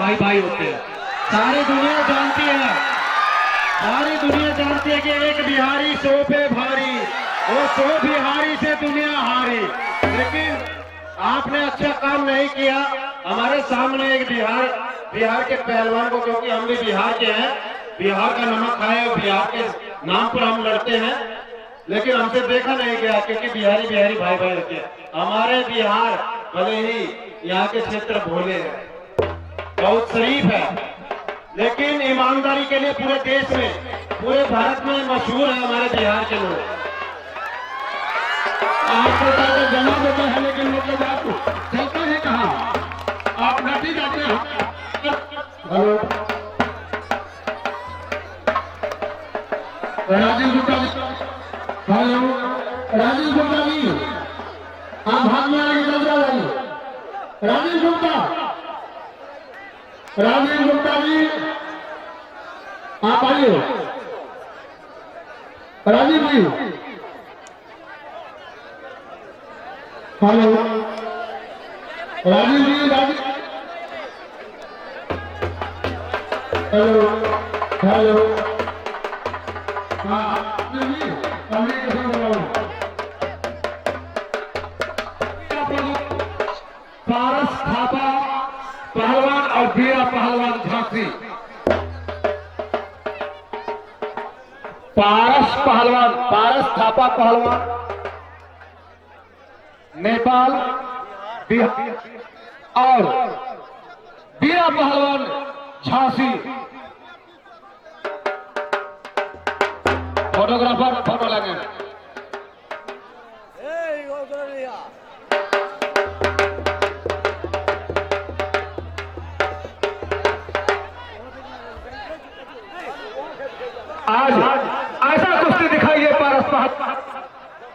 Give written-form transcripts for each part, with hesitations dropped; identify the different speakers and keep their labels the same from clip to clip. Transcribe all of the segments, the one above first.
Speaker 1: भाई भाई होते हैं। सारी दुनिया जानती है, सारी दुनिया जानती है कि एक बिहारी 100 पे भारी, वो 100 बिहारी से दुनिया हारी। लेकिन आपने अच्छा काम नहीं किया। हमारे सामने एक बिहार के पहलवान को, क्योंकि हम भी बिहार के हैं, बिहार का नमक खाए और बिहार के नाम पर हम लड़ते हैं, लेकिन हमसे देखा नहीं गया क्योंकि बिहारी बिहारी भाई भाई होते हैं। हमारे बिहार भले ही यहाँ के क्षेत्र भोले हैं, बहुत शरीफ है, लेकिन ईमानदारी के लिए पूरे देश में, पूरे भारत में मशहूर है हमारे बिहार के लोग।
Speaker 2: आपको तो जमा देता है, लेकिन मतलब आपको चलता है कहाँ? आप नटी जाते हैं। हेलो राजीव गुप्ता जी, हेलो राजीव गुप्ता जी, आप भाग में आगे चल जाइए। राजीव गुप्ता, राजीव गुप्ता जी आप आइए। राजीव जी, हेलो राजीव जी, राजीव, हेलो हेलो, हाँ जी, कम्युनिकेशन बोल रहा हूँ। पारस थापा पहलवान और बीरा पहलवान झांसी। पारस पहलवान, पारस थापा पहलवान नेपाल, बिहार और बीरा पहलवान झांसी। फोटोग्राफर फोटो लगे। आज ऐसा कुश्ती दिखाइए पारस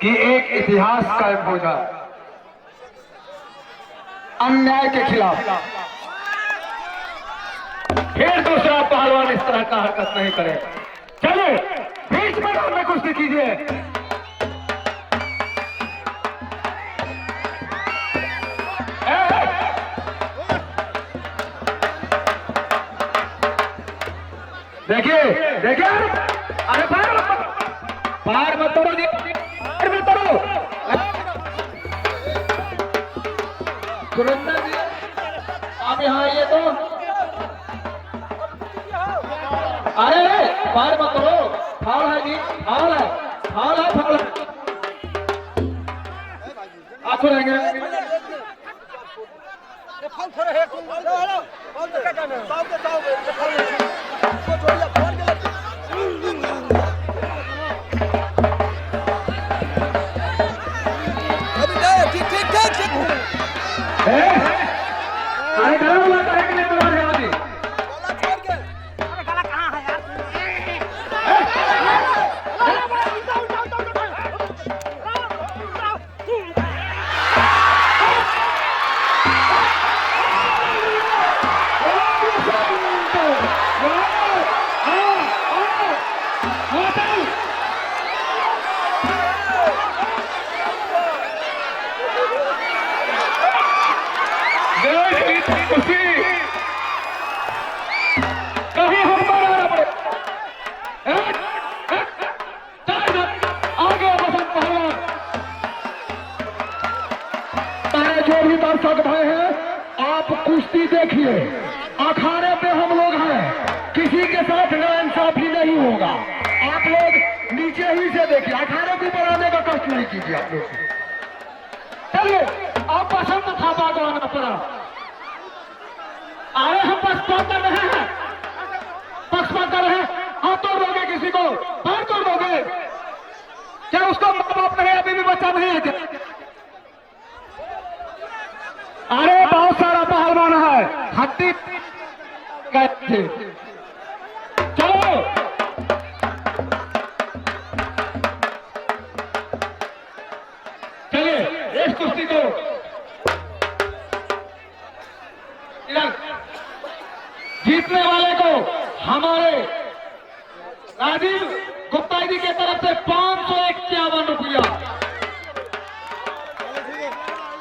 Speaker 2: कि एक इतिहास कायम हो जाए अन्याय के खिलाफ। फिर दूसरा पहलवान इस तरह का हरकत नहीं करे। चले बीच मैदान में कुश्ती कीजिए। देखिए देखिए, अरे बाहर मत तोड़ो जी, बाहर मत तोड़ो। सुरेंद्र जी आप यहाँ आइए तो। अरे बाहर मत करो, फाउल है जी, फाउल है, फाउल है, फाउल है। आप छोड़ेंगे अरे गला बुलाता है कि नहीं तुम्हारे यहाँ जी?
Speaker 3: अरे गला कहाँ है यार?
Speaker 2: कहीं हम पर आगे बसंत पहलवान। मेरे जो भी दर्शक भाई हैं, आप कुश्ती देखिए। अखाड़े पे हम लोग हैं, किसी के साथ नाइंसाफी नहीं होगा। आप लोग नीचे ही से देखिए, अखाड़े के ऊपर आने का कष्ट नहीं कीजिए आप लोग। चलिए आप बसंत थापा को आना पड़ा। अरे हम पक्षपात कर रहे हैं, पक्षपात कर रहे हैं। हाथ तोड़ दोगे किसी को, पैर तोड़ दोगे क्या? उसका माँ बाप नहीं, अभी भी बच्चा नहीं है क्या? अरे बहुत सारा पहलवान है, हड्डी कहते। चलो चलिए इस कुश्ती को जीतने वाले को हमारे राजीव गुप्ता जी की तरफ से 551 रुपया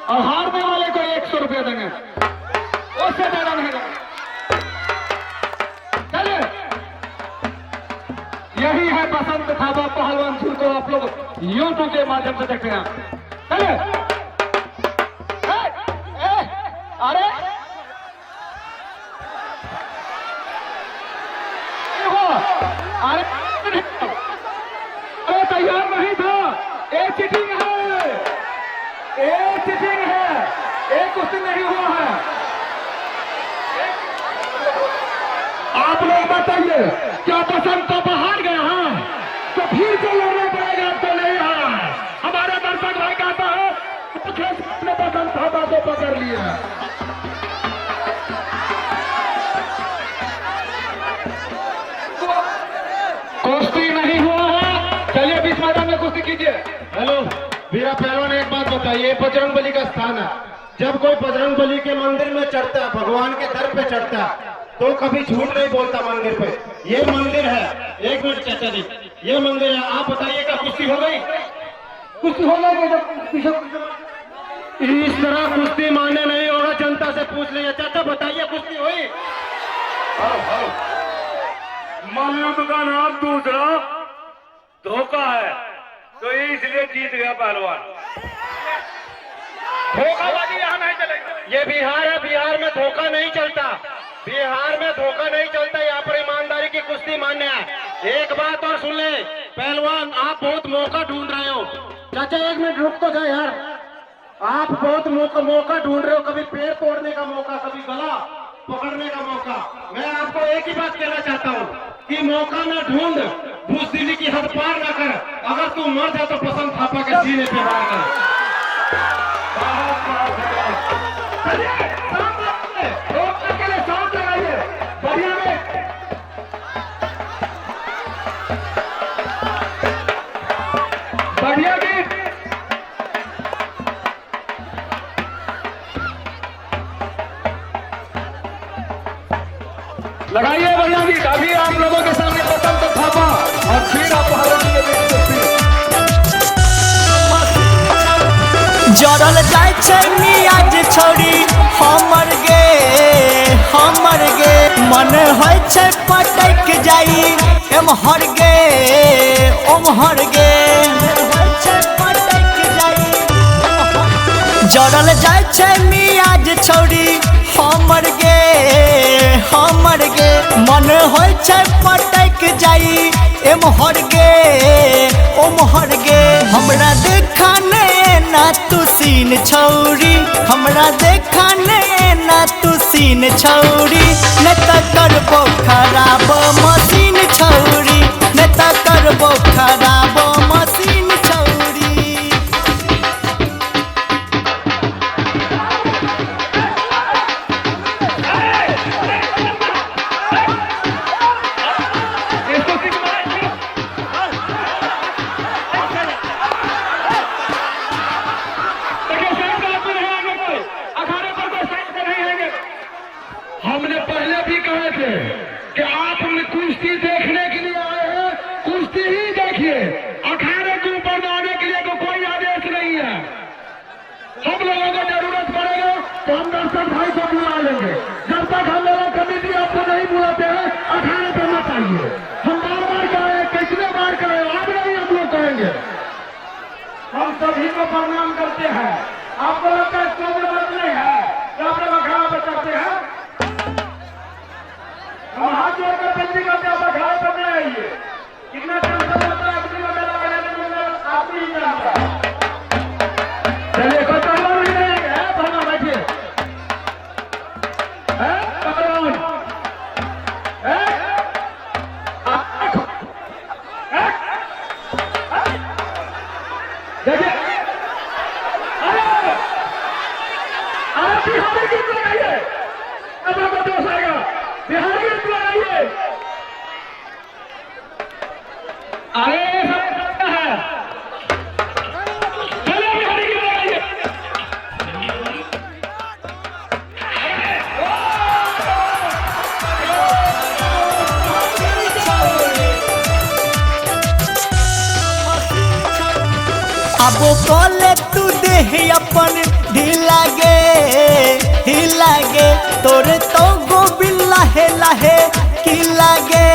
Speaker 2: और हारने वाले को 100 रुपया देंगे, उससे ज्यादा नहीं देंगे। बसंत थापा पहलवान सुर को आप लोग यूट्यूब के माध्यम से देखते हैं। चलिए अरे अरे तैयार नहीं था, ये चीटिंग है, ये चीटिंग है, ये कुछ नहीं हुआ है। आप लोग बताइए क्या बसंत तो बाहर गया है तो फिर से लड़ना पड़ेगा, तो नहीं रहा है। हमारे दर्शक भाई कहता है ने बसंत थापा को पकड़ लिया। कुश्ती नहीं हुआ है, चलिए बीच मैदान में कुश्ती कीजिए।
Speaker 1: हेलो वीरा पहलवान, एक बात बताइए, बजरंग बली का स्थान है। जब कोई बजरंग बली के मंदिर में चढ़ता है, भगवान के दर पे चढ़ता है, तो कभी झूठ नहीं बोलता मंदिर पे। ये मंदिर है, एक मिनट चाचा जी, ये मंदिर है। आप बताइए क्या कुश्ती हो गई?
Speaker 2: कुश्ती हो गई?
Speaker 1: इस तरह कुश्ती मान्य नहीं होगा, जनता से पूछ लीजिए। चाचा बताइए कुश्ती हुई?
Speaker 4: महायुद्ध का नाम दूसरा धोखा है, तो इसलिए जीत गया पहलवान।
Speaker 2: धोखाबाजी यहाँ नहीं चलेगी।
Speaker 1: ये बिहार है, बिहार में धोखा नहीं चलता, बिहार में धोखा नहीं चलता। यहाँ पर ईमानदारी की कुश्ती मान्य है। एक बात और सुन ले पहलवान, आप बहुत मौका ढूंढ रहे हो। चाचा एक मिनट रुक तो जाए यार, आप बहुत मौका ढूंढ रहे हो, कभी पैर तोड़ने का मौका, कभी गला पकड़ने का मौका। मैं आपको एक ही बात कहना चाहता हूँ कि मौका ना ढूंढ, बुज़दिली की हद पार ना कर। अगर तू मर जा तो बसंत थापा के सीने पे वार कर।
Speaker 2: बढ़िया गीत लगाइए, बढ़िया गीत। अभी आप लोगों के सामने बसंत थापा और फिर आप पहलवान के बीच कुश्ती।
Speaker 5: जरल जाय छै मियाज छोड़ी हमर गे मन होय छै पटक जाई एमहर गे ओमहर गे होय छै पटक जाई। जरल जाय छै मियाज छोड़ी हमर गे मन होय छै पटक जाई एमहर गे ओमहर गे। हमरा देखा ने ना तू सीन छौरी, हमरा देखा ने ना तू सीन छौरी, न त करबो खराब मशीन छौरी, न त करबो खराब मशीन छौरी।
Speaker 2: हमने पहले भी कहे थे कि आप कुश्ती देखने के लिए आए हैं, कुश्ती ही देखिए, अखाड़े के ऊपर जाने के लिए तो कोई आदेश नहीं है। हम लोगों को जरूरत पड़ेगा तो हम दर्शक भाई को बुला लेंगे। जब तक हम लोग कमेटी आपको नहीं बुलाते हैं अखाड़े पे मत आइए। हम बार कहे, कितने बार कहे, अब नहीं हम लोग कहेंगे। हम सभी को प्रणाम करते हैं। आपको लगता है इसको जरूरत नहीं है तो आप लोग अखाड़ा बचाते हैं। हम हाथ जोड़कर जल्दी करते हैं, अखाड़े पर नहीं आइए। कितना टेंशन होता है अपनी मेला आप ही जानता है। चलिए कोई पहलवान नहीं रहेंगे, पहलवान बैठिए। पहलवान देखिए, अरे बिहारी गीत लगाइए, अब आपको दोष आएगा। बिहारी गीत लगाइए। अरे सब है, चलो बिहारी गीत लगाइए।
Speaker 5: अब कोले तू देह अपन ढीला गे तोरे तो गोबिल लाहे लाहे की लागे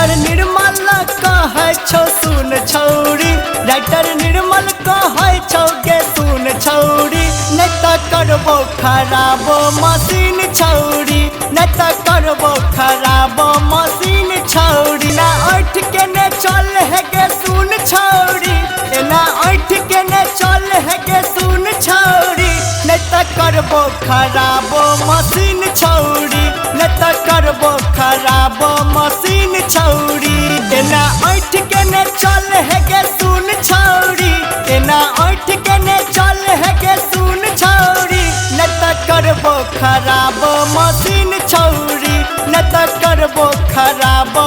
Speaker 5: राइटर निर्मल कहे छौ सुन छौरी, राइटर निर्मल कहे छौ गे सुन छौरी, नहीं तो करबो खराब मशीन छौरी, नहीं तो करबो खराब मशीन छौरी। ना उठ के ने चल है गे सुन छौरी, ना उठ के ने चल है गे सुन छौरी, नहीं तो करबो खराब मशीन छौरी, नहीं तो करबो खराब मशीन छौरी। एना उठ के ने चल है गे सुन छौरी, एना उठ के ने चल है गे सुन छौरी, नहीं तो करबो खराब मशीन छौरी, नहीं तो करबो खराब